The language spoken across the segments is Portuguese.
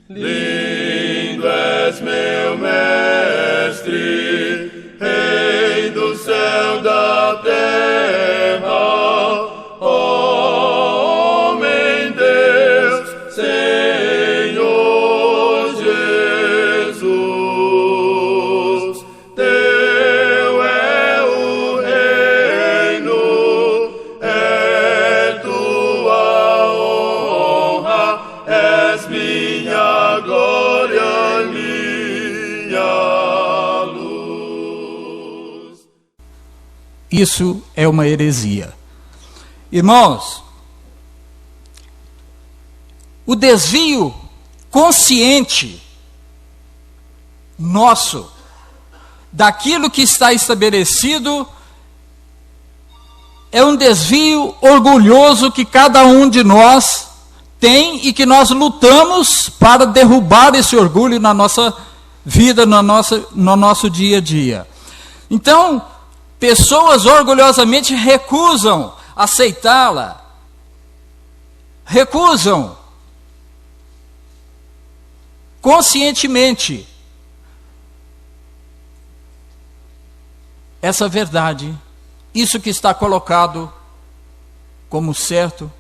Lindo és meu mestre, Rei do céu, da terra, homem, Deus, Senhor Jesus. Teu é o reino, é tua honra, és minha glória, minha luz. Isso é uma heresia. Irmãos, o desvio consciente nosso daquilo que está estabelecido é um desvio orgulhoso que cada um de nós tem e que nós lutamos para derrubar esse orgulho na nossa vida, no nosso dia a dia. Então, pessoas orgulhosamente recusam aceitá-la, recusam conscientemente essa verdade, isso que está colocado como certo,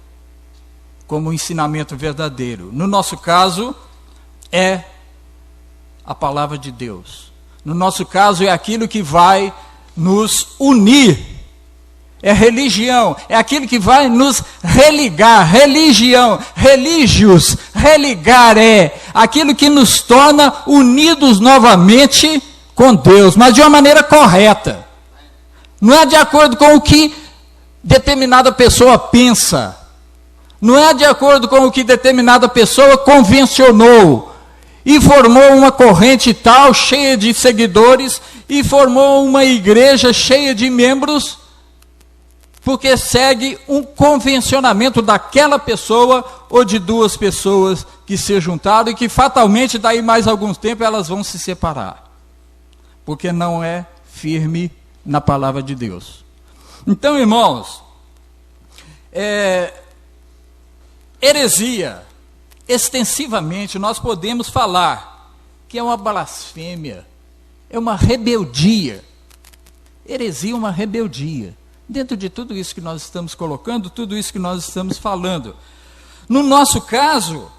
como ensinamento verdadeiro. No nosso caso, é a palavra de Deus. No nosso caso, é aquilo que vai nos unir. É religião, é aquilo que vai nos religar. Religião, religiosos, religar é aquilo que nos torna unidos novamente com Deus, mas de uma maneira correta. Não é de acordo com o que determinada pessoa pensa. Não é de acordo com o que determinada pessoa convencionou e formou uma corrente tal, cheia de seguidores, e formou uma igreja cheia de membros, porque segue um convencionamento daquela pessoa ou de duas pessoas que se juntaram e que fatalmente daí mais algum tempo elas vão se separar, porque não é firme na palavra de Deus. Então, irmãos, heresia, extensivamente, nós podemos falar que é uma blasfêmia, é uma rebeldia. Heresia é uma rebeldia. Dentro de tudo isso que nós estamos colocando, tudo isso que nós estamos falando. No nosso caso,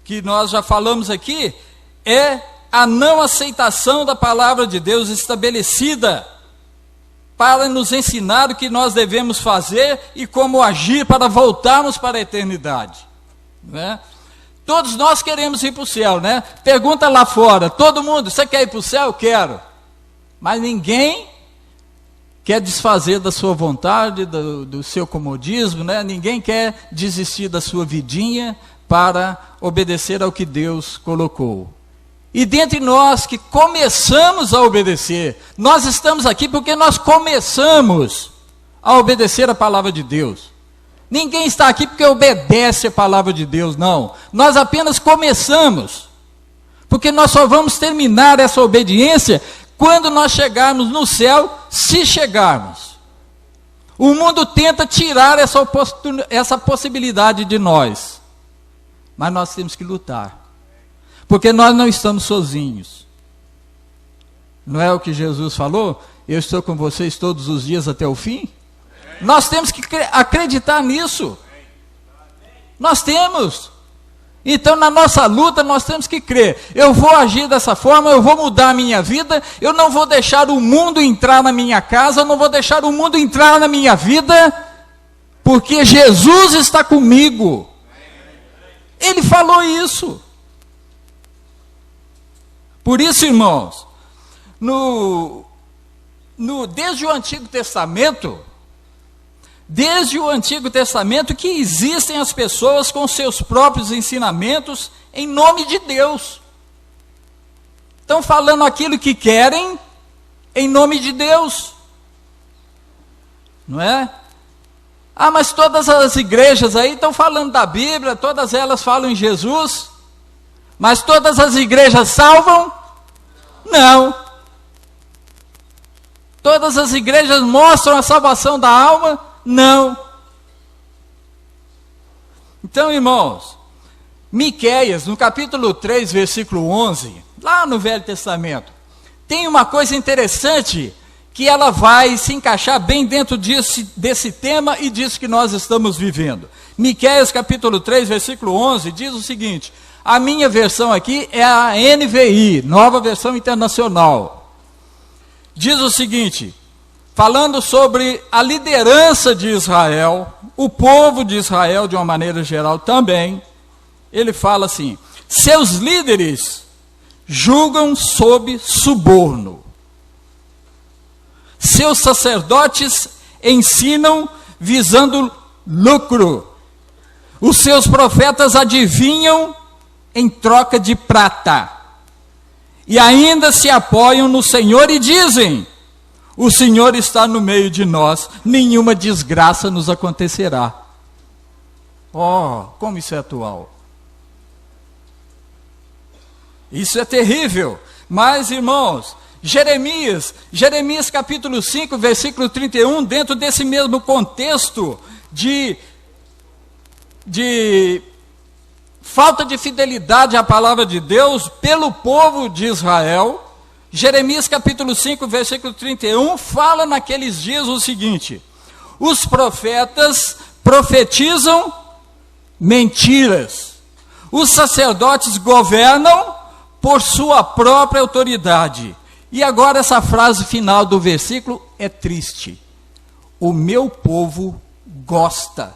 que nós já falamos aqui, é a não aceitação da palavra de Deus estabelecida para nos ensinar o que nós devemos fazer e como agir para voltarmos para a eternidade, né? Todos nós queremos ir para o céu, né? Pergunta lá fora, todo mundo, você quer ir para o céu? Quero. Mas ninguém quer desfazer da sua vontade, do seu comodismo, né? Ninguém quer desistir da sua vidinha para obedecer ao que Deus colocou. E dentre nós que começamos a obedecer, nós estamos aqui porque nós começamos a obedecer a palavra de Deus. Ninguém está aqui porque obedece a palavra de Deus, não. Nós apenas começamos, porque nós só vamos terminar essa obediência quando nós chegarmos no céu, se chegarmos. O mundo tenta tirar essa possibilidade de nós, mas nós temos que lutar. Porque nós não estamos sozinhos. Não é o que Jesus falou? Eu estou com vocês todos os dias até o fim? Nós temos que acreditar nisso. Nós temos. Então, na nossa luta, nós temos que crer. Eu vou agir dessa forma, eu vou mudar a minha vida, eu não vou deixar o mundo entrar na minha casa, eu não vou deixar o mundo entrar na minha vida, porque Jesus está comigo. Ele falou isso. Por isso, irmãos, desde o Antigo Testamento que existem as pessoas com seus próprios ensinamentos em nome de Deus. Estão falando aquilo que querem em nome de Deus. Não é? Ah, mas todas as igrejas aí estão falando da Bíblia, todas elas falam em Jesus, mas todas as igrejas salvam? Não. Todas as igrejas mostram a salvação da alma? Não. Então, irmãos, Miqueias, no capítulo 3, versículo 11, lá no Velho Testamento, tem uma coisa interessante que ela vai se encaixar bem dentro desse tema e disso que nós estamos vivendo. Miqueias, capítulo 3, versículo 11, diz o seguinte, a minha versão aqui é a NVI, Nova Versão Internacional. Diz o seguinte, falando sobre a liderança de Israel, o povo de Israel de uma maneira geral também, ele fala assim, seus líderes julgam sob suborno, seus sacerdotes ensinam visando lucro, os seus profetas adivinham em troca de prata, e ainda se apoiam no Senhor e dizem, o Senhor está no meio de nós, nenhuma desgraça nos acontecerá. Oh, como isso é atual. Isso é terrível. Mas, irmãos, Jeremias capítulo 5, versículo 31, dentro desse mesmo contexto de falta de fidelidade à palavra de Deus pelo povo de Israel, Jeremias capítulo 5, versículo 31, fala naqueles dias o seguinte, os profetas profetizam mentiras, os sacerdotes governam por sua própria autoridade. E agora essa frase final do versículo é triste. O meu povo gosta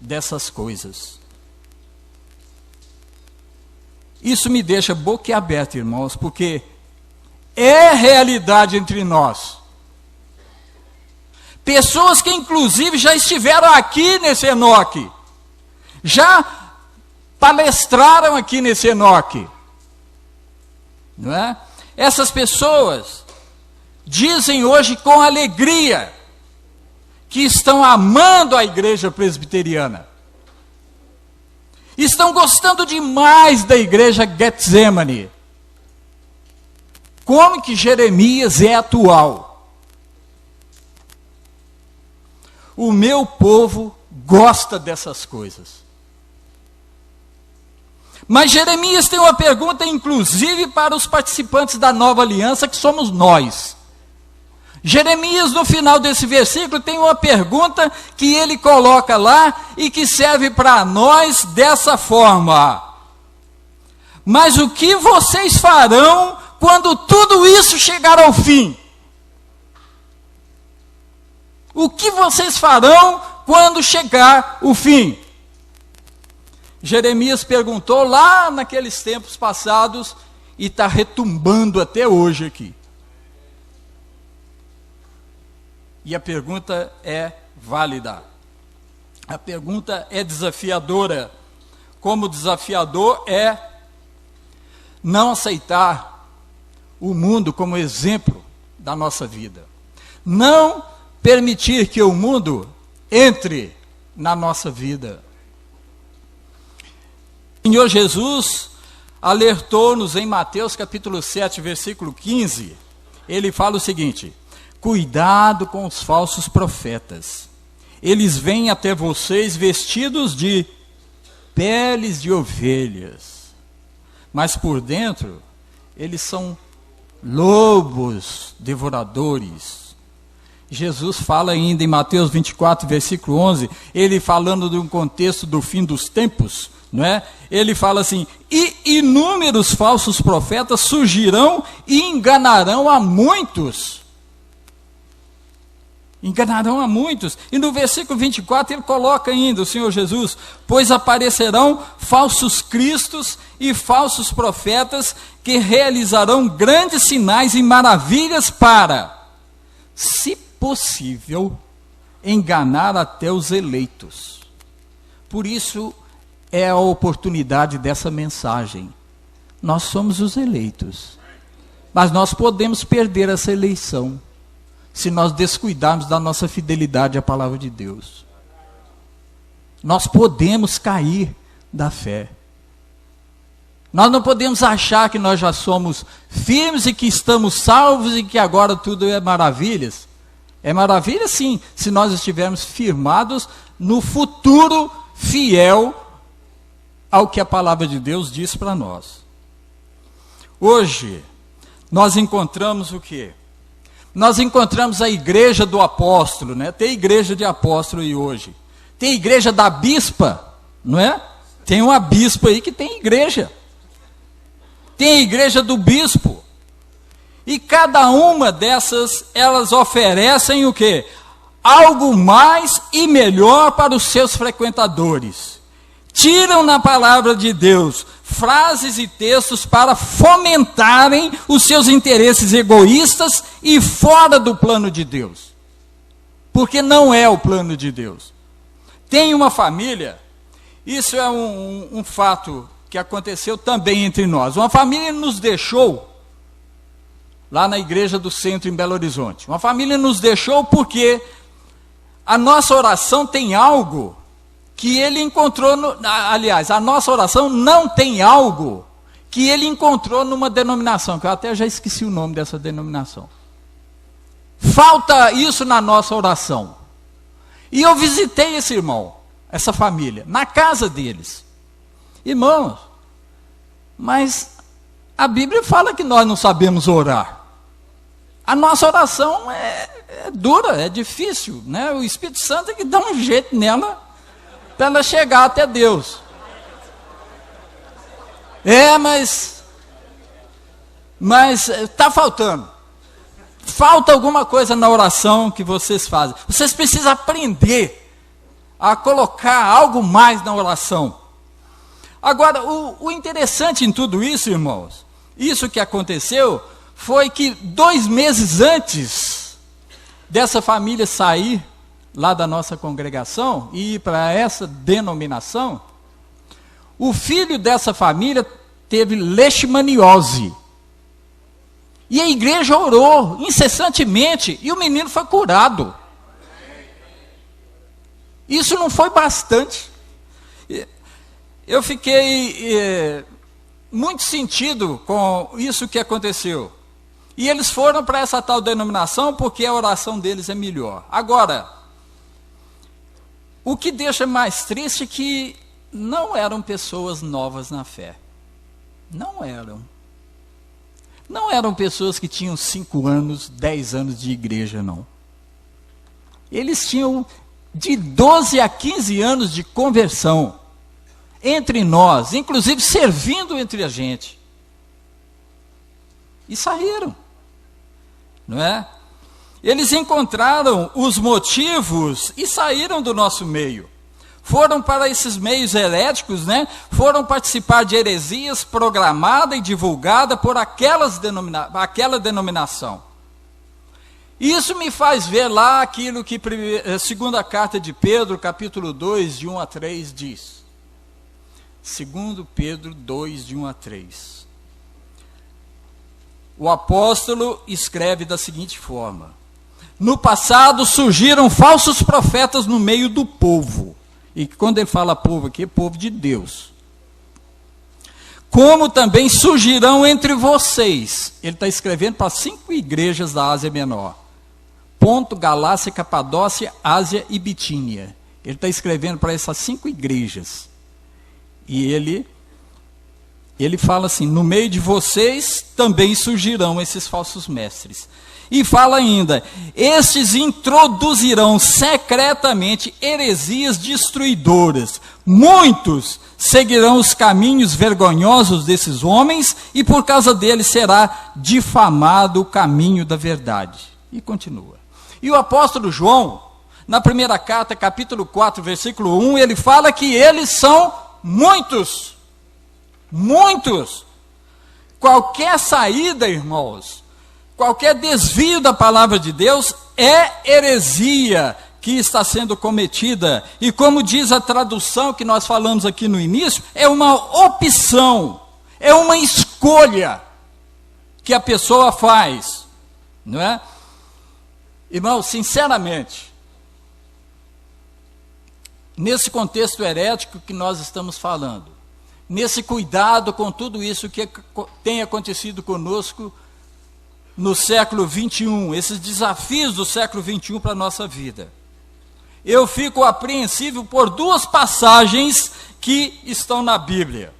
dessas coisas. Isso me deixa boquiaberto, irmãos, porque é realidade entre nós. Pessoas que inclusive já estiveram aqui nesse Enoque, já palestraram aqui nesse Enoque, não é? Essas pessoas dizem hoje com alegria que estão amando a igreja presbiteriana. Estão gostando demais da igreja Getsemane. Como que Jeremias é atual? O meu povo gosta dessas coisas. Mas Jeremias tem uma pergunta, inclusive, para os participantes da nova aliança, que somos nós. Jeremias, no final desse versículo, tem uma pergunta que ele coloca lá e que serve para nós dessa forma. Mas o que vocês farão quando tudo isso chegar ao fim? O que vocês farão quando chegar o fim? Jeremias perguntou lá naqueles tempos passados e está retumbando até hoje aqui. E a pergunta é válida. A pergunta é desafiadora. Como desafiador é não aceitar o mundo como exemplo da nossa vida. Não permitir que o mundo entre na nossa vida. O Senhor Jesus alertou-nos em Mateus capítulo 7, versículo 15. Ele fala o seguinte: cuidado com os falsos profetas. Eles vêm até vocês vestidos de peles de ovelhas, mas por dentro eles são lobos devoradores. Jesus fala ainda em Mateus 24, versículo 11, ele falando de um contexto do fim dos tempos, não é? Ele fala assim, e inúmeros falsos profetas surgirão e enganarão a muitos. Enganarão a muitos. E no versículo 24 ele coloca ainda, o Senhor Jesus, pois aparecerão falsos cristos e falsos profetas que realizarão grandes sinais e maravilhas para, se possível, enganar até os eleitos. Por isso é a oportunidade dessa mensagem. Nós somos os eleitos, mas nós podemos perder essa eleição se nós descuidarmos da nossa fidelidade à palavra de Deus. Nós podemos cair da fé. Nós não podemos achar que nós já somos firmes e que estamos salvos e que agora tudo é maravilhas. É maravilha sim, se nós estivermos firmados no futuro fiel ao que a palavra de Deus diz para nós. Hoje, nós encontramos o quê? Nós encontramos a igreja do apóstolo, né? Tem igreja de apóstolo aí hoje. Tem igreja da bispa, não é? Tem uma bispa aí que tem igreja. Tem a igreja do bispo. E cada uma dessas, elas oferecem o quê? Algo mais e melhor para os seus frequentadores. Tiram na palavra de Deus frases e textos para fomentarem os seus interesses egoístas e fora do plano de Deus. Porque não é o plano de Deus. Tem uma família, isso é um fato que aconteceu também entre nós. Uma família nos deixou lá na igreja do centro em Belo Horizonte. Uma família nos deixou porque a nossa oração tem algo que ele encontrou, aliás, a nossa oração não tem algo que ele encontrou numa denominação, que eu até já esqueci o nome dessa denominação. Falta isso na nossa oração. E eu visitei esse irmão, essa família, na casa deles. Irmãos, mas a Bíblia fala que nós não sabemos orar. A nossa oração é dura, é difícil, né? O Espírito Santo tem que dar um jeito nela, para ela chegar até Deus. Mas está faltando. Falta alguma coisa na oração que vocês fazem. Vocês precisam aprender a colocar algo mais na oração. Agora, o interessante em tudo isso, irmãos, isso que aconteceu, foi que 2 meses antes dessa família sair lá da nossa congregação e ir para essa denominação, o filho dessa família teve leishmaniose. E a igreja orou incessantemente e o menino foi curado. Isso não foi bastante. Eu fiquei muito sentido com isso que aconteceu. E eles foram para essa tal denominação porque a oração deles é melhor. Agora, o que deixa mais triste é que não eram pessoas novas na fé. Não eram. Não eram pessoas que tinham 5 anos, 10 anos de igreja, não. Eles tinham de 12 a 15 anos de conversão entre nós, inclusive servindo entre a gente. E saíram, não é? Eles encontraram os motivos e saíram do nosso meio. Foram para esses meios heréticos, né? Foram participar de heresias programada e divulgada por aquela denominação. Isso me faz ver lá aquilo que segunda carta de Pedro, capítulo 2, de 1 a 3, diz. 2 Pedro 2, de 1 a 3. O apóstolo escreve da seguinte forma: no passado surgiram falsos profetas no meio do povo. E quando ele fala povo aqui, é povo de Deus. Como também surgirão entre vocês. Ele está escrevendo para 5 igrejas da Ásia Menor. Ponto, Galácia, Capadócia, Ásia e Bitínia. Ele está escrevendo para essas 5 igrejas. E ele fala assim: no meio de vocês também surgirão esses falsos mestres. E fala ainda: estes introduzirão secretamente heresias destruidoras. Muitos seguirão os caminhos vergonhosos desses homens, e por causa deles será difamado o caminho da verdade. E continua. E o apóstolo João, na primeira carta, capítulo 4, versículo 1, ele fala que eles são muitos. Muitos. Qualquer saída, irmãos, qualquer desvio da palavra de Deus é heresia que está sendo cometida. E como diz a tradução que nós falamos aqui no início, é uma opção, é uma escolha que a pessoa faz, não é? Irmão, sinceramente, nesse contexto herético que nós estamos falando, nesse cuidado com tudo isso que tem acontecido conosco no século 21, esses desafios do século 21 para a nossa vida, eu fico apreensivo por 2 passagens que estão na Bíblia,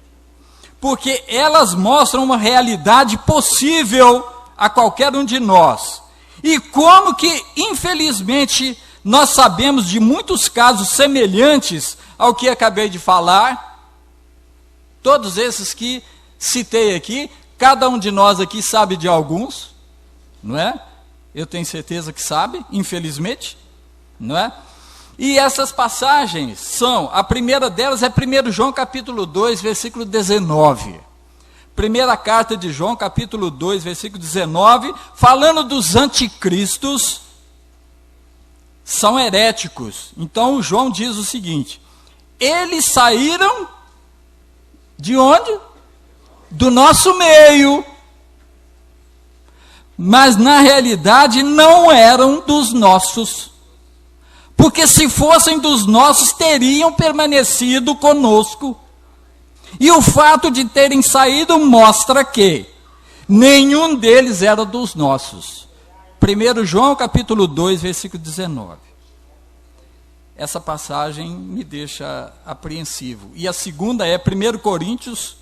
porque elas mostram uma realidade possível a qualquer um de nós. E como que, infelizmente, nós sabemos de muitos casos semelhantes ao que acabei de falar, todos esses que citei aqui, cada um de nós aqui sabe de alguns, não é? Eu tenho certeza que sabe, infelizmente, não é? E essas passagens são, a primeira delas é 1 João capítulo 2, versículo 19. Primeira carta de João, capítulo 2, versículo 19, falando dos anticristos, são heréticos. Então, João diz o seguinte: eles saíram de onde? Do nosso meio. Mas, na realidade, não eram dos nossos. Porque se fossem dos nossos, teriam permanecido conosco. E o fato de terem saído mostra que nenhum deles era dos nossos. 1 João capítulo 2, versículo 19. Essa passagem me deixa apreensivo. E a segunda é 1 Coríntios,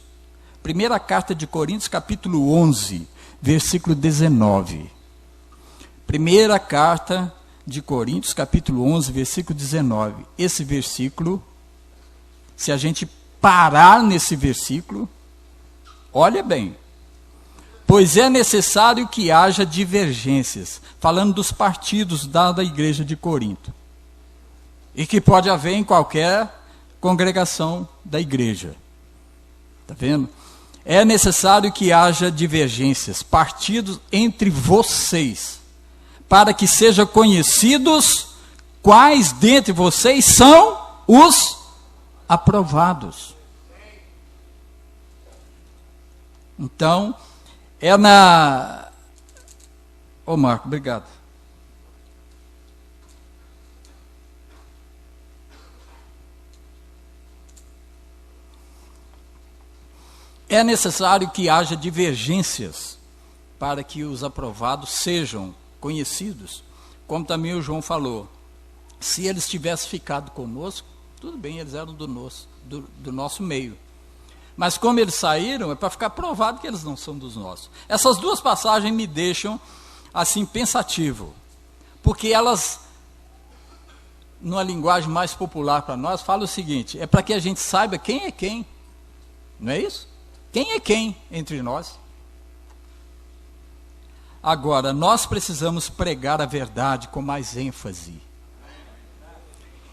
primeira carta de Coríntios, capítulo 11, versículo 19. Primeira carta de Coríntios, capítulo 11, versículo 19. Esse versículo, se a gente parar nesse versículo, olha bem. Pois é necessário que haja divergências, falando dos partidos da igreja de Corinto, e que pode haver em qualquer congregação da igreja. Está vendo? É necessário que haja divergências, partidos entre vocês, para que sejam conhecidos quais dentre vocês são os aprovados. Então, é na... Ô Marco, obrigado. É necessário que haja divergências para que os aprovados sejam conhecidos. Como também o João falou, se eles tivessem ficado conosco, tudo bem, eles eram do nosso meio. Mas como eles saíram, é para ficar provado que eles não são dos nossos. Essas duas passagens me deixam assim pensativo, porque elas, numa linguagem mais popular para nós, falam o seguinte: é para que a gente saiba quem é quem, não é isso? Quem é quem entre nós? Agora, nós precisamos pregar a verdade com mais ênfase.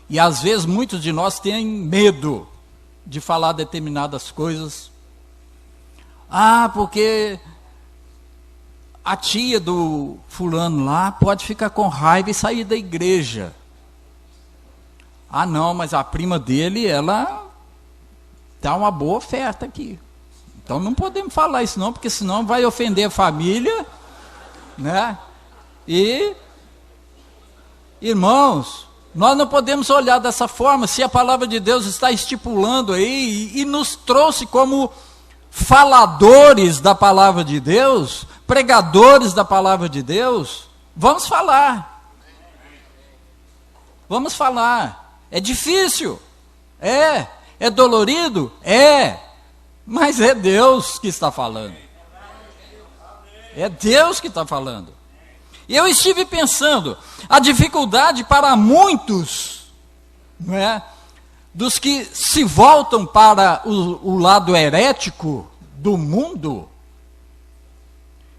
E às vezes muitos de nós têm medo de falar determinadas coisas. Ah, porque a tia do fulano lá pode ficar com raiva e sair da igreja. Ah, não, mas a prima dele, ela dá uma boa oferta aqui. Então não podemos falar isso não, porque senão vai ofender a família, né? E, irmãos, nós não podemos olhar dessa forma. Se a palavra de Deus está estipulando aí e nos trouxe como faladores da palavra de Deus, pregadores da palavra de Deus, vamos falar. Vamos falar. É difícil? É dolorido? Mas é Deus que está falando. É Deus que está falando. E eu estive pensando, a dificuldade para muitos, não é, dos que se voltam para o lado herético do mundo,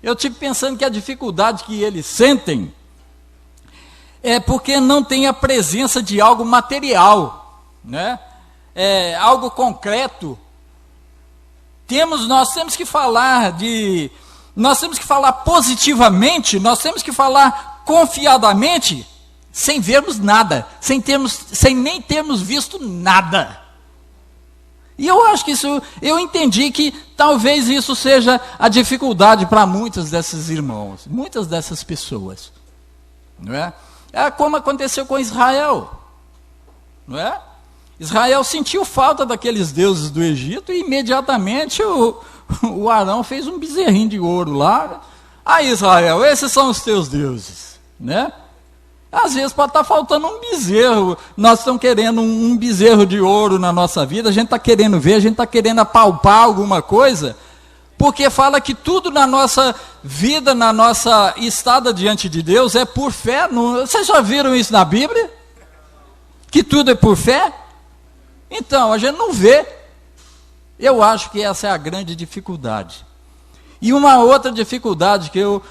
eu estive pensando que a dificuldade que eles sentem é porque não tem a presença de algo material, né? Algo concreto. Nós temos que falar positivamente, nós temos que falar confiadamente, sem vermos nada, sem nem termos visto nada. E eu acho que eu entendi que talvez isso seja a dificuldade para muitos desses irmãos, muitas dessas pessoas, não é? É como aconteceu com Israel, não é? Israel sentiu falta daqueles deuses do Egito e imediatamente o Arão fez um bezerrinho de ouro lá. Ah, Israel, esses são os teus deuses, né? Às vezes pode estar faltando um bezerro. Nós estamos querendo um bezerro de ouro na nossa vida, a gente está querendo ver, a gente está querendo apalpar alguma coisa, porque fala que tudo na nossa vida, na nossa estada diante de Deus é por fé. Vocês já viram isso na Bíblia? Que tudo é por fé? Então, a gente não vê. Eu acho que essa é a grande dificuldade. E uma outra dificuldade que eu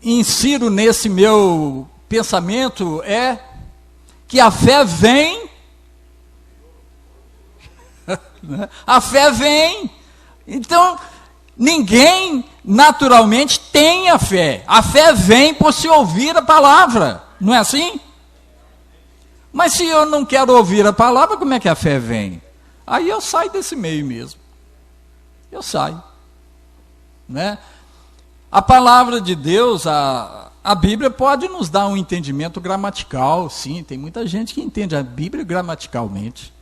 insiro nesse meu pensamento é que a fé vem. A fé vem. Então, ninguém naturalmente tem a fé. A fé vem por se ouvir a palavra. Não é assim? Mas se eu não quero ouvir a palavra, como é que a fé vem? Aí eu saio desse meio mesmo. Eu saio. Né? A palavra de Deus, a Bíblia pode nos dar um entendimento gramatical, sim, tem muita gente que entende a Bíblia gramaticalmente.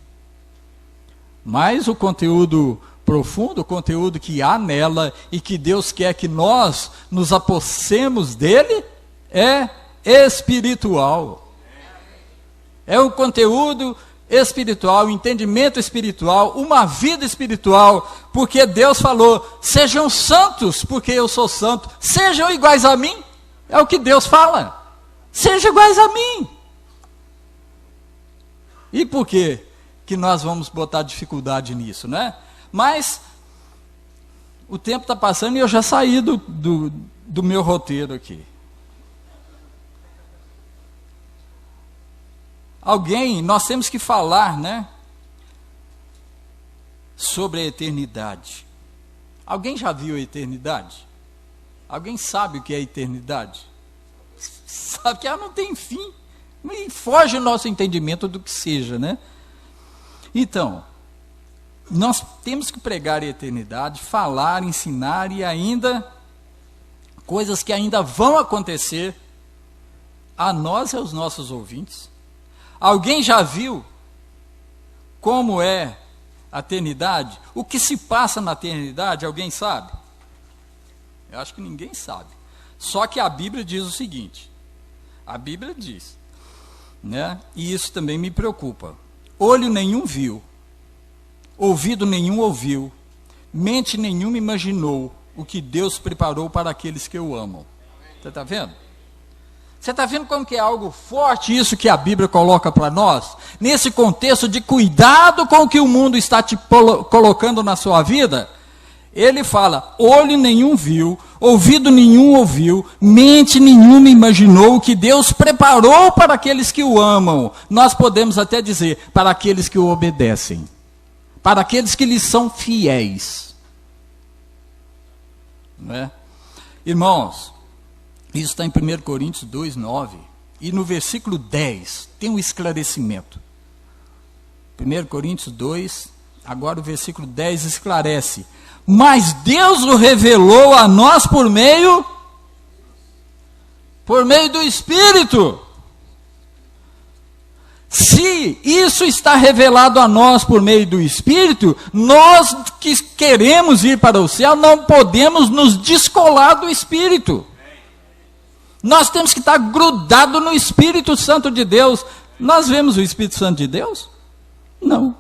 Mas o conteúdo profundo, o conteúdo que há nela e que Deus quer que nós nos apossemos dele, é espiritual. É um conteúdo espiritual, um entendimento espiritual, uma vida espiritual, porque Deus falou, sejam santos, porque eu sou santo, sejam iguais a mim, é o que Deus fala, sejam iguais a mim. E por que nós vamos botar dificuldade nisso, né? Mas o tempo está passando e eu já saí do meu roteiro aqui. Nós temos que falar, né, sobre a eternidade. Alguém já viu a eternidade? Alguém sabe o que é a eternidade? Sabe que ela não tem fim, e foge o nosso entendimento do que seja, né? Então, nós temos que pregar a eternidade, falar, ensinar e ainda coisas que ainda vão acontecer a nós e aos nossos ouvintes. Alguém já viu como é a eternidade? O que se passa na eternidade, alguém sabe? Eu acho que ninguém sabe. Só que a Bíblia diz o seguinte, a Bíblia diz, né? E isso também me preocupa. Olho nenhum viu, ouvido nenhum ouviu, mente nenhuma imaginou o que Deus preparou para aqueles que o amam. Você está vendo? Você está vendo como que é algo forte isso que a Bíblia coloca para nós? Nesse contexto de cuidado com o que o mundo está te colocando na sua vida, ele fala, olho nenhum viu, ouvido nenhum ouviu, mente nenhuma imaginou o que Deus preparou para aqueles que o amam. Nós podemos até dizer, para aqueles que o obedecem, para aqueles que lhes são fiéis. Não é? Irmãos, isso está em 1 Coríntios 2:9, e no versículo 10 tem um esclarecimento. 1 Coríntios 2, agora o versículo 10 esclarece. Mas Deus o revelou a nós por meio do Espírito. Se isso está revelado a nós por meio do Espírito, nós que queremos ir para o céu não podemos nos descolar do Espírito. Nós temos que estar grudado no Espírito Santo de Deus. Nós vemos o Espírito Santo de Deus? Não.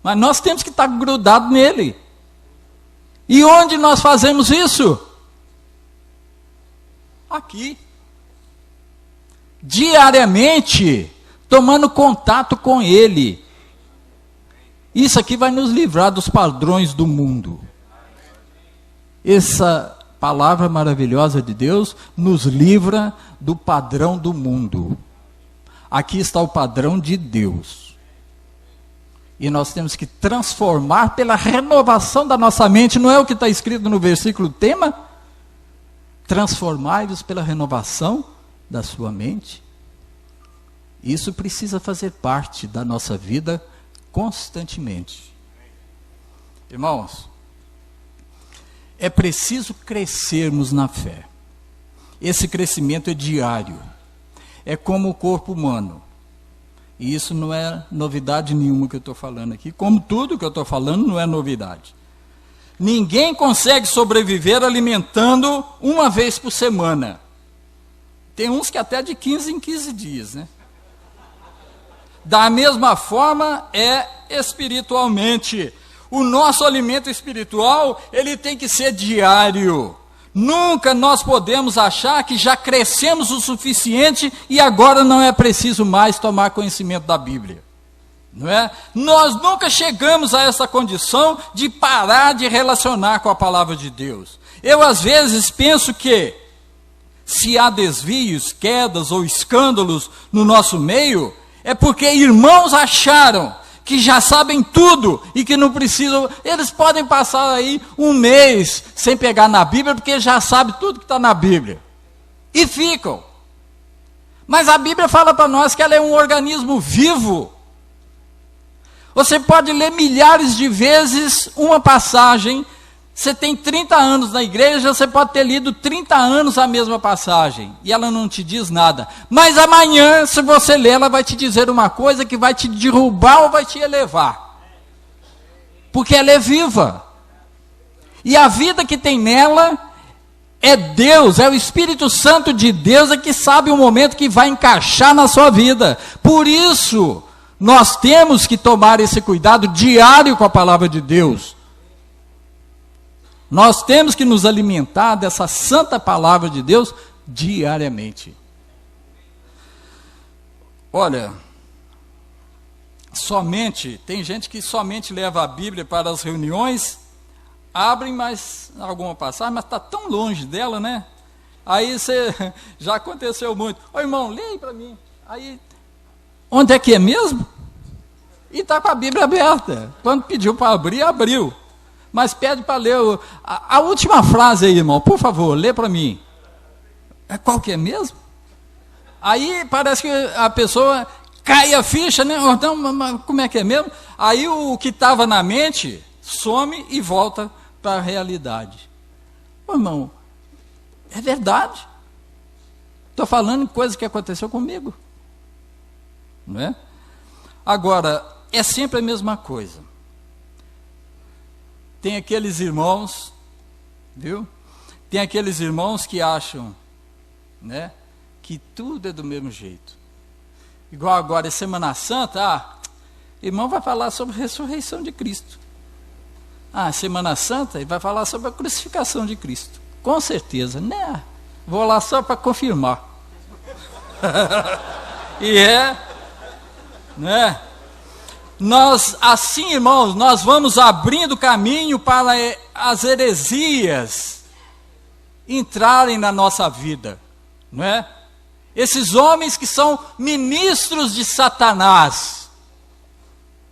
Mas nós temos que estar grudado nele. E onde nós fazemos isso? Aqui. Diariamente, tomando contato com ele. Isso aqui vai nos livrar dos padrões do mundo. Essa palavra maravilhosa de Deus nos livra do padrão do mundo. Aqui está o padrão de Deus. E nós temos que transformar pela renovação da nossa mente. Não é o que está escrito no versículo tema? Transformai-vos pela renovação da sua mente. Isso precisa fazer parte da nossa vida constantemente. Irmãos, é preciso crescermos na fé. Esse crescimento é diário. É como o corpo humano. E isso não é novidade nenhuma que eu estou falando aqui. Como tudo que eu estou falando não é novidade. Ninguém consegue sobreviver alimentando uma vez por semana. tem uns que até de 15 em 15 dias, né? Da mesma forma é espiritualmente. O nosso alimento espiritual, ele tem que ser diário. Nunca nós podemos achar que já crescemos o suficiente e agora não é preciso mais tomar conhecimento da Bíblia. Não é? Nós nunca chegamos a essa condição de parar de relacionar com a palavra de Deus. Eu às vezes penso que se há desvios, quedas ou escândalos no nosso meio, é porque irmãos acharam que já sabem tudo e que não precisam, eles podem passar aí um mês sem pegar na Bíblia, porque já sabem tudo que está na Bíblia. E ficam. Mas a Bíblia fala para nós que ela é um organismo vivo. Você pode ler milhares de vezes uma passagem. Você tem 30 anos na igreja, você pode ter lido 30 anos a mesma passagem, e ela não te diz nada. Mas amanhã, se você ler, ela vai te dizer uma coisa que vai te derrubar ou vai te elevar. Porque ela é viva. E a vida que tem nela é Deus, é o Espírito Santo de Deus, é que sabe o momento que vai encaixar na sua vida. Por isso, nós temos que tomar esse cuidado diário com a palavra de Deus. Nós temos que nos alimentar dessa santa palavra de Deus diariamente. Olha, tem gente que somente leva a Bíblia para as reuniões, abrem mais alguma passagem, mas está tão longe dela, né? Aí já aconteceu muito. Ô irmão, leia para mim. Aí, onde é que é mesmo? E está com a Bíblia aberta. Quando pediu para abrir, abriu. Mas pede para ler a última frase aí, irmão, por favor, lê para mim. Qual que é mesmo? Aí parece que a pessoa cai a ficha, né? Então, mas como é que é mesmo? Aí o que estava na mente some e volta para a realidade. Ô, irmão, é verdade. Estou falando de coisa que aconteceu comigo. Não é? Agora, é sempre a mesma coisa. Tem aqueles irmãos, viu? Tem aqueles irmãos que acham, né, que tudo é do mesmo jeito. Igual agora é Semana Santa, irmão vai falar sobre a ressurreição de Cristo. Semana Santa, ele vai falar sobre a crucificação de Cristo. Com certeza, né? Vou lá só para confirmar. Né? Nós, assim, irmãos, nós vamos abrindo caminho para as heresias entrarem na nossa vida, não é? Esses homens que são ministros de Satanás,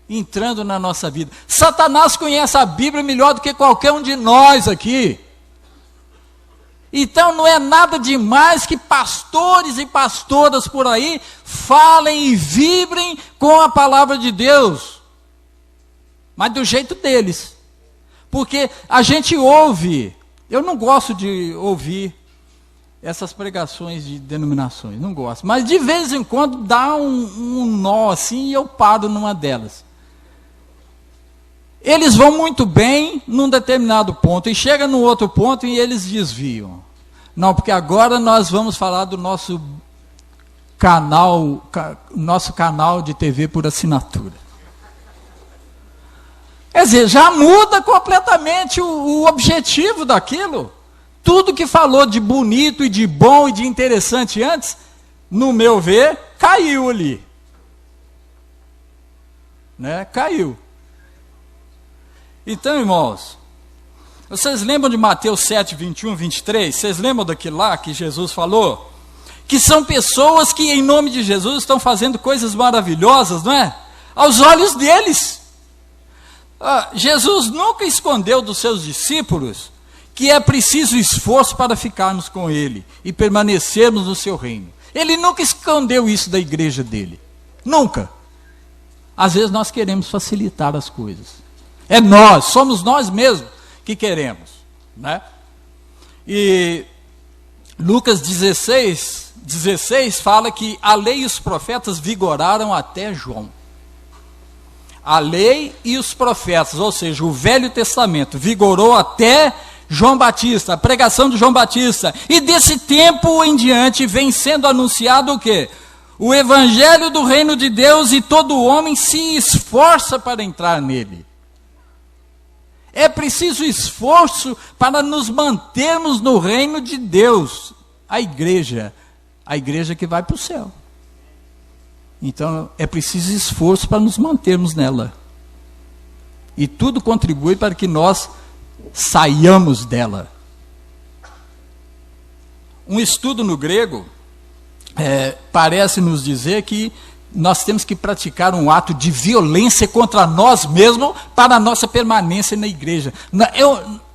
entrando na nossa vida. Satanás conhece a Bíblia melhor do que qualquer um de nós aqui. Então não é nada demais que pastores e pastoras por aí falem e vibrem com a palavra de Deus, mas do jeito deles, porque a gente ouve, eu não gosto de ouvir essas pregações de denominações, não gosto, mas de vez em quando dá um nó assim e eu paro numa delas. Eles vão muito bem num determinado ponto, e chega no outro ponto e eles desviam. Não, porque agora nós vamos falar do nosso canal de TV por assinatura. Quer dizer, já muda completamente o objetivo daquilo. Tudo que falou de bonito e de bom e de interessante antes, no meu ver, caiu ali. Né? Caiu. Então, irmãos, vocês lembram de Mateus 7, 21, 23? Vocês lembram daquilo lá que Jesus falou? Que são pessoas que, em nome de Jesus, estão fazendo coisas maravilhosas, não é? Aos olhos deles. Jesus nunca escondeu dos seus discípulos que é preciso esforço para ficarmos com Ele e permanecermos no seu reino. Ele nunca escondeu isso da igreja dele. Nunca. Às vezes nós queremos facilitar as coisas. Somos nós mesmos que queremos, né? E Lucas 16 fala que a lei e os profetas vigoraram até João. A lei e os profetas, ou seja, o Velho Testamento, vigorou até João Batista, a pregação de João Batista. E desse tempo em diante vem sendo anunciado o quê? O evangelho do reino de Deus, e todo homem se esforça para entrar nele. É preciso esforço para nos mantermos no reino de Deus. A igreja que vai para o céu. Então é preciso esforço para nos mantermos nela. E tudo contribui para que nós saiamos dela. Um estudo no grego parece nos dizer que nós temos que praticar um ato de violência contra nós mesmos para a nossa permanência na igreja.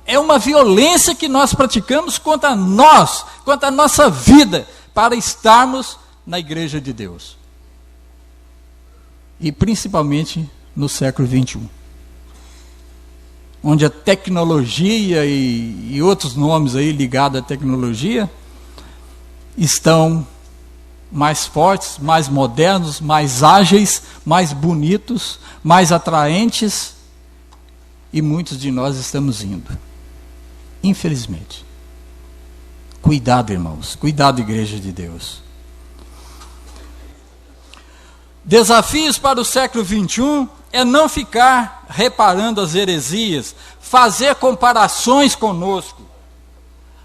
É uma violência que nós praticamos contra nós, contra a nossa vida, para estarmos na igreja de Deus. E principalmente no século 21. Onde a tecnologia e outros nomes aí ligados à tecnologia estão mais fortes, mais modernos, mais ágeis, mais bonitos, mais atraentes, e muitos de nós estamos indo. Infelizmente. Cuidado, irmãos. Cuidado, igreja de Deus. Desafios para o século 21 é não ficar reparando as heresias, fazer comparações conosco.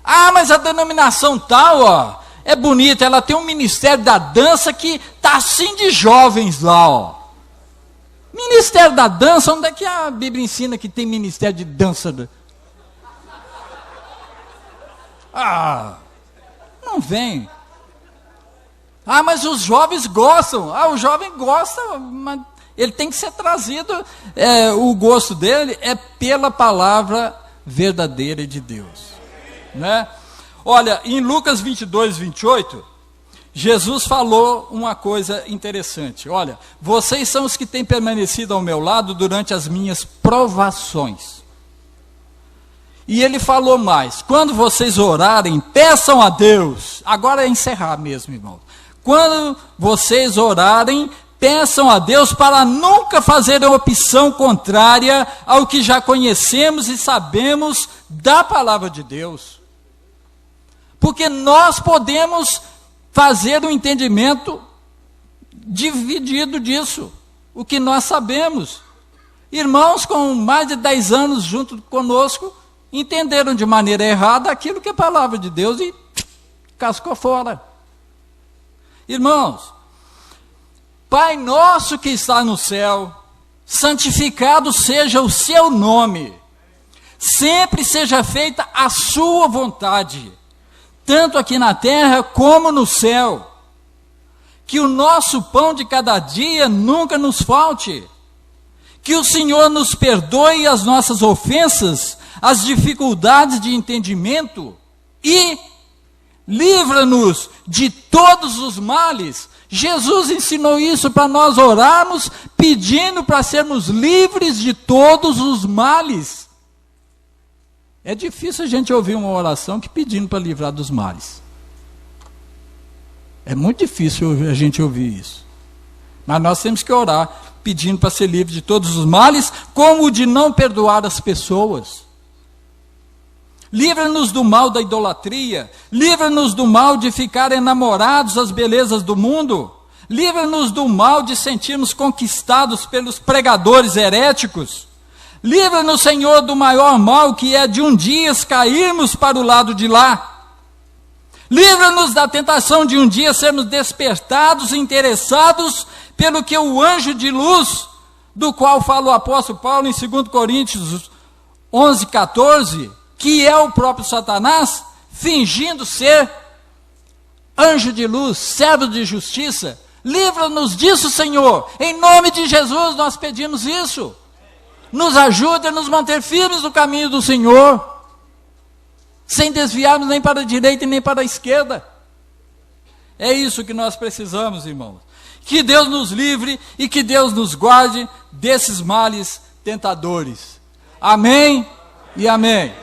Ah, mas a denominação tal, ó, é bonita, ela tem um ministério da dança que está assim de jovens lá, ó. Ministério da dança, onde é que a Bíblia ensina que tem ministério de dança? Ah, não vem. Ah, mas os jovens gostam. Ah, o jovem gosta, mas ele tem que ser trazido. O gosto dele é pela palavra verdadeira de Deus, né? Olha, em Lucas 22, 28, Jesus falou uma coisa interessante. Olha, vocês são os que têm permanecido ao meu lado durante as minhas provações. E ele falou mais: quando vocês orarem, peçam a Deus. Agora é encerrar mesmo, irmão. Quando vocês orarem, peçam a Deus para nunca fazer opção contrária ao que já conhecemos e sabemos da palavra de Deus. Porque nós podemos fazer um entendimento dividido disso, o que nós sabemos. Irmãos com mais de 10 anos junto conosco entenderam de maneira errada aquilo que é a palavra de Deus e cascou fora. Irmãos, Pai nosso que está no céu, santificado seja o seu nome, sempre seja feita a sua vontade, tanto aqui na terra como no céu. Que o nosso pão de cada dia nunca nos falte. Que o Senhor nos perdoe as nossas ofensas, as dificuldades de entendimento e livra-nos de todos os males. Jesus ensinou isso para nós orarmos, pedindo para sermos livres de todos os males. É difícil a gente ouvir uma oração que pedindo para livrar dos males. É muito difícil a gente ouvir isso. Mas nós temos que orar pedindo para ser livre de todos os males, como o de não perdoar as pessoas. Livra-nos do mal da idolatria, livra-nos do mal de ficar enamorados das belezas do mundo, livra-nos do mal de sentirmos conquistados pelos pregadores heréticos, livra-nos, Senhor, do maior mal que é de um dia cairmos para o lado de lá, livra-nos da tentação de um dia sermos despertados e interessados pelo que o anjo de luz, do qual fala o apóstolo Paulo em 2 Coríntios 11, 14, que é o próprio Satanás, fingindo ser anjo de luz, servo de justiça. Livra-nos disso, Senhor. Em nome de Jesus nós pedimos isso. Nos ajude a nos manter firmes no caminho do Senhor, sem desviarmos nem para a direita nem para a esquerda. É isso que nós precisamos, irmãos. Que Deus nos livre e que Deus nos guarde desses males tentadores. Amém e amém.